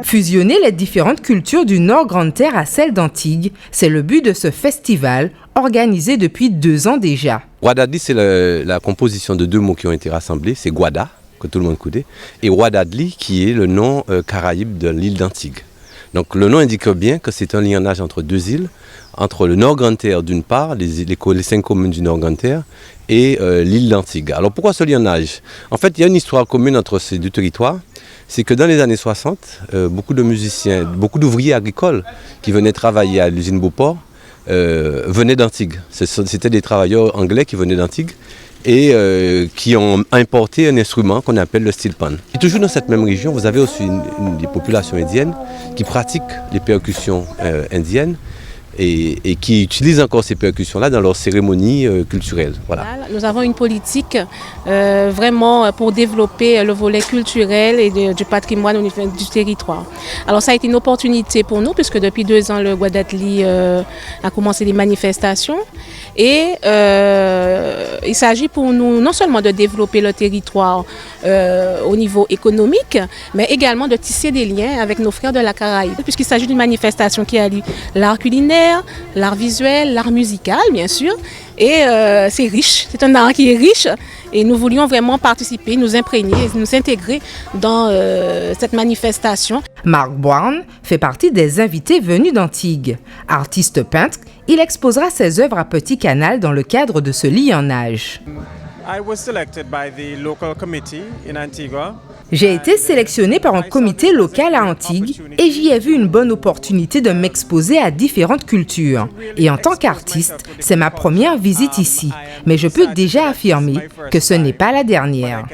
Fusionner les différentes cultures du Nord Grande-Terre à celles d'Antigues, c'est le but de ce festival, organisé depuis 2 ans déjà. Guadadli, c'est la composition de 2 mots qui ont été rassemblés, c'est Guada, que tout le monde connaît, et Ouadadli, qui est le nom caraïbe de l'île d'Antigues. Donc le nom indique bien que c'est un lionnage entre 2 îles, entre le Nord Grande-Terre d'une part, les 5 communes du Nord Grande-Terre, et l'île d'Antigues. Alors pourquoi ce lionnage? En fait, il y a une histoire commune entre ces 2 territoires. C'est que dans les années 60, beaucoup de musiciens, beaucoup d'ouvriers agricoles qui venaient travailler à l'usine Beauport venaient d'Antigues. C'était des travailleurs anglais qui venaient d'Antigues et qui ont importé un instrument qu'on appelle le steel pan. Et toujours dans cette même région, vous avez aussi des populations indiennes qui pratiquent les percussions indiennes et qui utilisent encore ces percussions-là dans leurs cérémonies culturelles. Voilà. Nous avons une politique vraiment pour développer le volet culturel et du patrimoine au niveau du territoire. Alors ça a été une opportunité pour nous puisque depuis 2 ans le Guadadli a commencé des manifestations et il s'agit pour nous non seulement de développer le territoire au niveau économique mais également de tisser des liens avec nos frères de la Caraïbe puisqu'il s'agit d'une manifestation qui allie l'art culinaire, l'art visuel, l'art musical bien sûr et c'est riche, c'est un art qui est riche et nous voulions vraiment participer, nous imprégner, nous intégrer dans cette manifestation. Marc Bourne fait partie des invités venus d'Antigues. Artiste peintre, il exposera ses œuvres à Petit Canal dans le cadre de ce lionnage. J'ai été sélectionné par un comité local à Antigues et j'y ai vu une bonne opportunité de m'exposer à différentes cultures. Et en tant qu'artiste, c'est ma première visite ici, mais je peux déjà affirmer que ce n'est pas la dernière.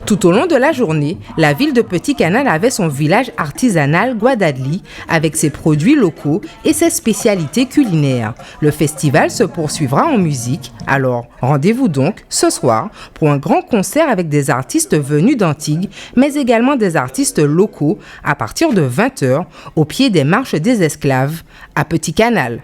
Tout au long de la journée, la ville de Petit Canal avait son village artisanal Guadadli avec ses produits locaux et ses spécialités culinaires. Le festival se poursuivra en musique, alors rendez-vous donc ce soir pour un grand concert avec des artistes venus d'Antigues, mais également des artistes locaux à partir de 20h au pied des marches des esclaves à Petit Canal.